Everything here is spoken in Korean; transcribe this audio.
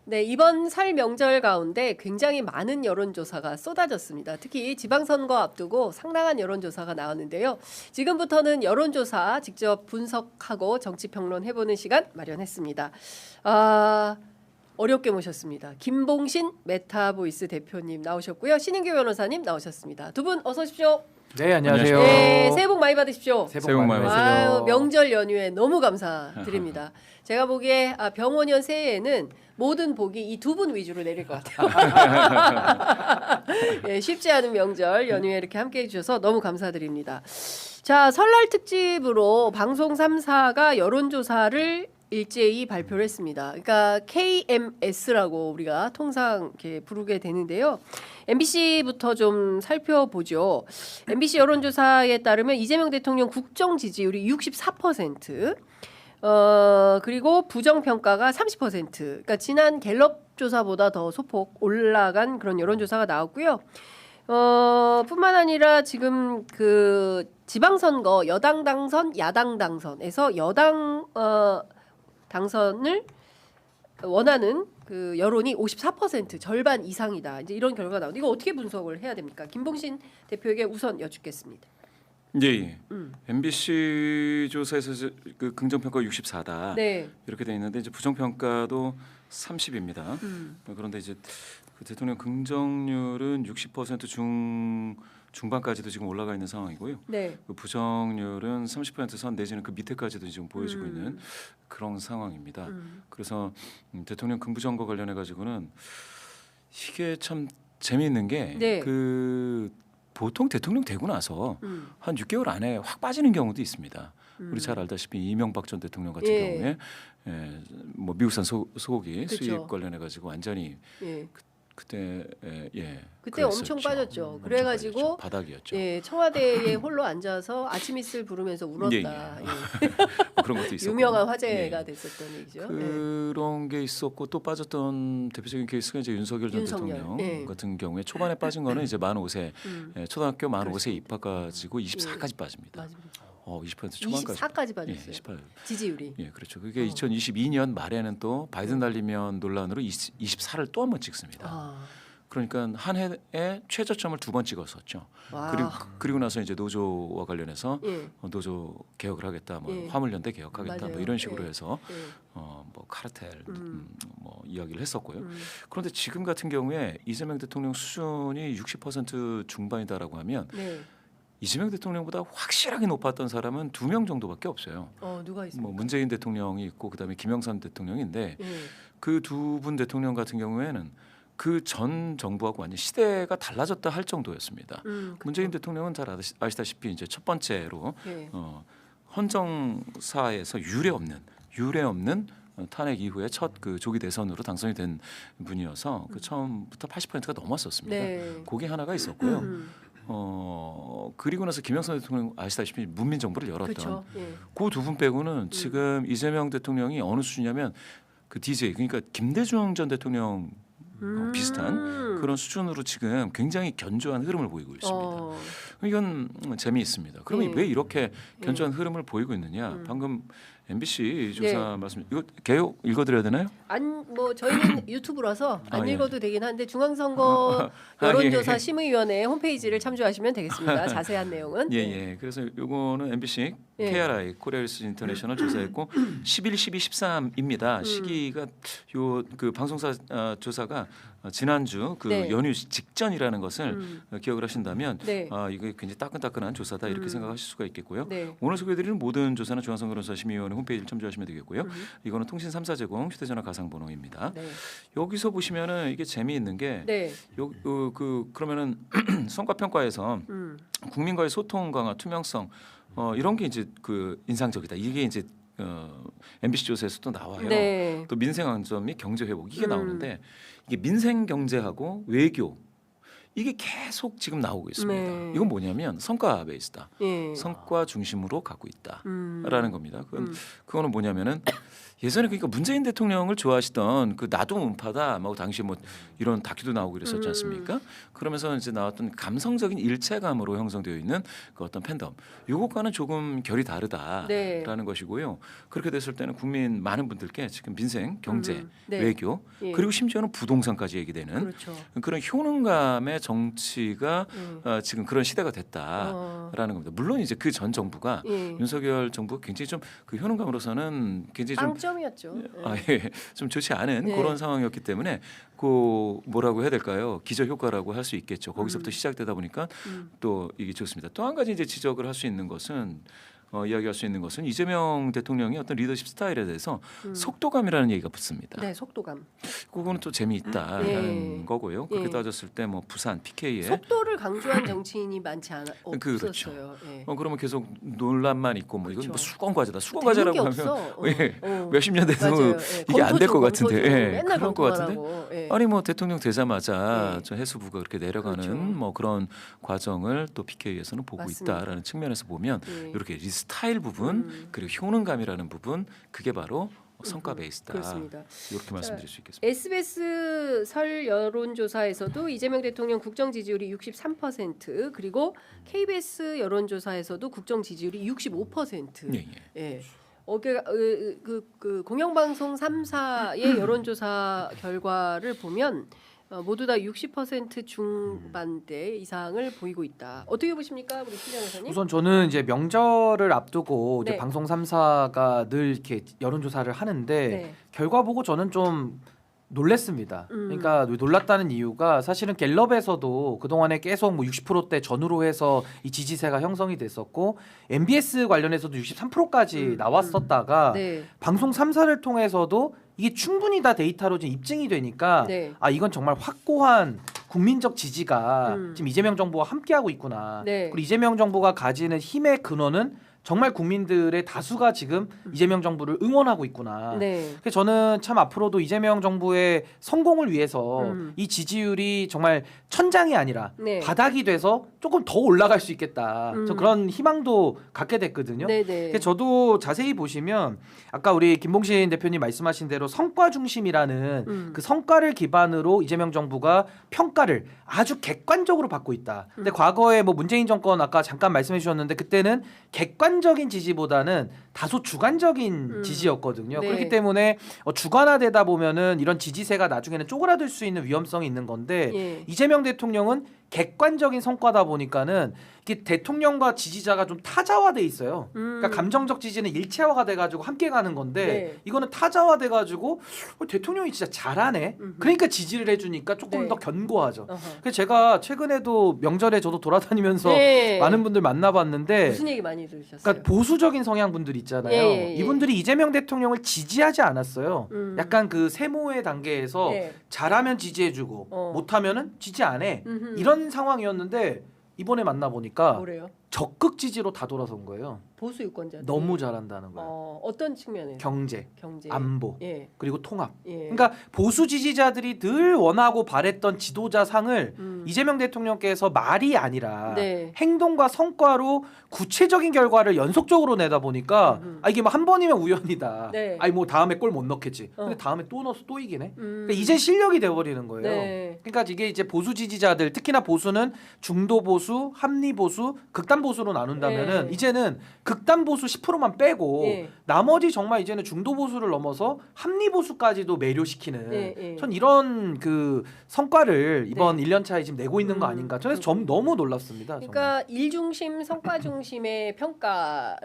네, 이번 설 명절 가운데 굉장히 많은 여론조사가 쏟아졌습니다. 특히 지방선거 앞두고 상당한 여론조사가 나왔는데요. 지금부터는 여론조사 직접 분석하고 정치평론 해보는 시간 마련했습니다. 어렵게 모셨습니다. 김봉신 메타보이스 대표님 나오셨고요. 신인규 변호사님 나오셨습니다. 두 분 어서 오십시오. 네, 안녕하세요. 네, 새해 복 많이 받으십시오. 새해 복 많이 받으세요. 아유, 명절 연휴에 너무 감사드립니다. 제가 보기에 병원년 새해에는 모든 복이 이 두 분 위주로 내릴 것 같아요. 네, 쉽지 않은 명절 연휴에 이렇게 함께해 주셔서 너무 감사드립니다. 자, 설날 특집으로 방송 3사가 여론조사를 일제히 발표를 했습니다. 그러니까 KMS라고 우리가 통상 이렇게 부르게 되는데요. MBC부터 좀 살펴보죠. MBC 여론조사에 따르면 이재명 대통령 국정 지지율이 64%, 그리고 부정 평가가 30%. 그러니까 지난 갤럽 조사보다 더 소폭 올라간 그런 여론조사가 나왔고요. 뿐만 아니라 지금 그 지방선거 여당 당선, 야당 당선에서 여당 당선을 원하는 그 여론이 54% 절반 이상이다. 이제 이런 결과가 나오는데 이거 어떻게 분석을 해야 됩니까? 김봉신 대표에게 우선 여쭙겠습니다. 예. MBC 조사에서 그 긍정 평가 64다. 네. 이렇게 돼 있는데 이제 부정 평가도 30입니다. 그런데 이제 그 대통령 긍정률은 60% 중반까지도 지금 올라가 있는 상황이고요. 네. 그 부정률은 30%선 내지는 그 밑에까지도 지금 보여지고 있는 그런 상황입니다. 그래서 대통령 긍부정과 관련해 가지고는 이게 참 재미있는 게 네. 그 보통 대통령 되고 나서 한 6개월 안에 확 빠지는 경우도 있습니다. 우리 잘 알다시피 이명박 전 대통령 같은 예. 경우에 뭐 미국산 소고기 그쵸. 수입 관련해 가지고 완전히 예. 그때 그때 그랬었죠. 엄청 빠졌죠. 엄청 그래가지고 빠졌죠. 바닥이었죠. 예, 청와대에 홀로 앉아서 아침 이슬 부르면서 울었다. 예. 뭐 그런 것도 있었고 유명한 화제가 됐었던 얘기죠. 그런 게 있었고 또 빠졌던 대표적인 케이스가 이제 윤석열 전 윤석열. 대통령 예. 같은 경우에 초반에 빠진 거는 이제 만 5세 초등학교 만 5세 입학 가지고 24까지 빠집니다. 맞습니다. 20% 초반까지 24까지 빠졌어요. 28. 지지율이. 예, 그렇죠. 그게 2022년 말에는 또 바이든 날리면 논란으로 24를 또 한 번 찍습니다. 그러니까 한 해에 최저점을 2번 찍었었죠. 와. 그리고 나서 이제 노조와 관련해서 예. 노조 개혁을 하겠다, 뭐 예. 화물연대 개혁하겠다, 맞아요. 뭐 이런 식으로 예. 해서 예. 뭐 카르텔 뭐 이야기를 했었고요. 그런데 지금 같은 경우에 이재명 대통령 수준이 60% 중반이다라고 하면 네. 이재명 대통령보다 확실하게 높았던 사람은 2명 정도밖에 없어요. 누가 있습니까? 뭐 문재인 대통령이 있고 그다음에 김영삼 대통령인데 예. 그 두 분 대통령 같은 경우에는 그 전 정부하고 완전 시대가 달라졌다 할 정도였습니다. 문재인 대통령은 잘 아시다시피 이제 첫 번째로 예. 헌정사에서 유례 없는 탄핵 이후에 첫 그 조기 대선으로 당선이 된 분이어서 그 처음부터 80%가 넘었었습니다. 네. 그게 하나가 있었고요. 그리고 나서 김영삼 대통령 아시다시피 문민 정부를 열었던 그렇죠. 예. 그 두 분 빼고는 지금 이재명 대통령이 어느 수준이냐면 그 DJ 그러니까 김대중 전 대통령 비슷한 그런 수준으로 지금 굉장히 견조한 흐름을 보이고 있습니다. 이건 재미있습니다. 그러면 예. 왜 이렇게 견조한 흐름을 보이고 있느냐? 방금 MBC 조사 네. 말씀 이거 개요 읽어드려야 되나요? 뭐 저희는 유튜브라서 안 예. 읽어도 되긴 한데 중앙선거 여론조사 심의위원회 홈페이지를 참조하시면 되겠습니다. 자세한 내용은. 예. 그래서 요거는 MBC 예. KRI 코리아 리서치 인터내셔널 조사했고 11, 12, 13입니다. 시기가 요 그 방송사 조사가 지난주 그 네. 연휴 직전이라는 것을 기억을 하신다면 네. 이게 굉장히 따끈따끈한 조사다 이렇게 생각하실 수가 있겠고요. 네. 오늘 소개해드리는 모든 조사는 중앙선거조사 심의위원회 홈페이지를 참조하시면 되겠고요. 이거는 통신 3사 제공 휴대전화 가상번호입니다. 네. 여기서 보시면은 이게 재미있는 게 네. 그러면은 성과평가에서 국민과의 소통 강화, 투명성 이런 게 이제 그 인상적이다. 이게 이제 MBC 조사에서도 나와요. 네. 또 민생 안전 및 경제 회복 이게 나오는데 이게 민생 경제하고 외교 이게 계속 지금 나오고 있습니다. 네. 이건 뭐냐면 성과 베이스다. 예. 성과 중심으로 가고 있다라는 겁니다. 그거는 뭐냐면은 예전에 그러니까 문재인 대통령을 좋아하시던 그 나도 문파다, 뭐 당시 뭐 이런 다큐도 나오고 그랬었지 않습니까? 그러면서 이제 나왔던 감성적인 일체감으로 형성되어 있는 그 어떤 팬덤, 요것과는 조금 결이 다르다라는 네. 것이고요. 그렇게 됐을 때는 국민 많은 분들께 지금 민생, 경제, 네. 외교 예. 그리고 심지어는 부동산까지 얘기되는 그렇죠. 그런 효능감의 정치가 지금 그런 시대가 됐다라는 겁니다. 물론 이제 그 전 정부가 예. 윤석열 정부 굉장히 좀 그 효능감으로서는 굉장히 좀 빵점이었죠. 좀 좋지 않은 네. 그런 상황이었기 때문에 그 뭐라고 해야 될까요? 기저 효과라고 할 수 있겠죠. 거기서부터 시작되다 보니까 또 이게 좋습니다. 또 한 가지 이제 지적을 할 수 있는 것은 이야기할 수 있는 것은 이재명 대통령의 어떤 리더십 스타일에 대해서 속도감이라는 얘기가 붙습니다. 네, 속도감. 그거는 또 재미있다라는 예. 거고요. 그렇게 예. 따졌을 때 뭐 부산 PK에 속도를 강조한 정치인이 많지 그렇죠. 없었어요. 예. 그러면 계속 논란만 있고 뭐 이건 그렇죠. 뭐 수건 과제다. 수건 대놓을 게 과제라고 하면 없어. 예. 몇십 년 돼도 맞아요. 예. 이게 안 될 것 검토 같은데 좀, 예. 맨날 그럴 것 검토만 같은데 하고. 예. 아니 뭐 대통령 되자마자 네. 저 해수부가 그렇게 내려가는 그렇죠. 뭐 그런 과정을 또 PK에서는 보고 맞습니다. 있다라는 측면에서 보면 예. 이렇게 리스타일 부분 그리고 효능감이라는 부분 그게 바로 성과 베이스다. 그렇습니다. 이렇게 말씀드릴 수 있겠습니다. SBS 설 여론조사에서도 이재명 대통령 국정 지지율이 63% 그리고 KBS 여론조사에서도 국정 지지율이 65%. 예, 예. 예. 그 공영방송 3사의 여론조사 결과를 보면 모두 다 60% 중반대 이상을 보이고 있다. 어떻게 보십니까, 우리 신장 회사님? 우선 저는 이제 명절을 앞두고 이제 네. 방송 3사가 늘 이렇게 여론조사를 하는데 네. 결과 보고 저는 좀 놀랬습니다. 그러니까 놀랐다는 이유가 사실은 갤럽에서도 그동안에 계속 뭐 60%대 전후로 해서 이 지지세가 형성이 됐었고 MBS 관련해서도 63%까지 나왔었다가 네. 방송 3사를 통해서도 이게 충분히 다 데이터로 좀 입증이 되니까 네. 아 이건 정말 확고한 국민적 지지가 지금 이재명 정부와 함께하고 있구나. 네. 그리고 이재명 정부가 가지는 힘의 근원은 정말 국민들의 다수가 지금 이재명 정부를 응원하고 있구나. 네. 그래서 저는 참 앞으로도 이재명 정부의 성공을 위해서 이 지지율이 정말 천장이 아니라 네. 바닥이 돼서 조금 더 올라갈 수 있겠다. 저 그런 희망도 갖게 됐거든요. 네, 네. 그래서 저도 자세히 보시면 아까 우리 김봉신 대표님 말씀하신 대로 성과 중심이라는 그 성과를 기반으로 이재명 정부가 평가를 아주 객관적으로 받고 있다. 근데 과거에 뭐 문재인 정권 아까 잠깐 말씀해 주셨는데 그때는 객관적인 지지보다는 다소 주관적인 지지였거든요. 네. 그렇기 때문에 주관화되다 보면은 이런 지지세가 나중에는 쪼그라들 수 있는 위험성이 있는 건데 예. 이재명 대통령은 객관적인 성과다 보니까는 이게 대통령과 지지자가 좀 타자화돼 있어요. 그러니까 감정적 지지는 일체화가 돼가지고 함께 가는 건데 네. 이거는 타자화돼가지고 대통령이 진짜 잘하네. 그러니까 지지를 해주니까 조금 네. 더 견고하죠. 어허. 그래서 제가 최근에도 명절에 저도 돌아다니면서 네. 많은 분들 만나봤는데 무슨 얘기 많이 들으셨어요? 그러니까 보수적인 성향 분들 있잖아요. 예. 이분들이 이재명 대통령을 지지하지 않았어요. 약간 그 세모의 단계에서 네. 잘하면 지지해주고 못하면은 지지 안 해. 이런 상황이었는데 이번에 만나보니까 뭐래요? 적극 지지로 다 돌아선 거예요. 보수 유권자들. 너무 잘한다는 거예요. 어떤 측면에서? 경제, 안보, 예. 그리고 통합. 예. 그러니까 보수 지지자들이 늘 원하고 바랬던 지도자 상을 이재명 대통령께서 말이 아니라 네. 행동과 성과로 구체적인 결과를 연속적으로 내다 보니까 이게 뭐 한 번이면 우연이다. 네. 아니 뭐 다음에 골 못 넣겠지. 근데 다음에 또 넣어서 또 이기네. 음. 그러니까 이제 실력이 돼버리는 거예요. 네. 그러니까 이게 이제 보수 지지자들 특히나 보수는 중도 보수, 합리 보수, 극단 보수로 나눈다면은 네. 이제는 극단 보수 10%만 빼고 네. 나머지 정말 이제는 중도 보수를 넘어서 합리 보수까지도 매료시키는 네, 네. 전 이런 그 성과를 이번 1년 차에 지금 내고 있는 거 아닌가. 저는 너무 놀랍습니다. 정말. 그러니까 일 중심, 성과 중심의 평가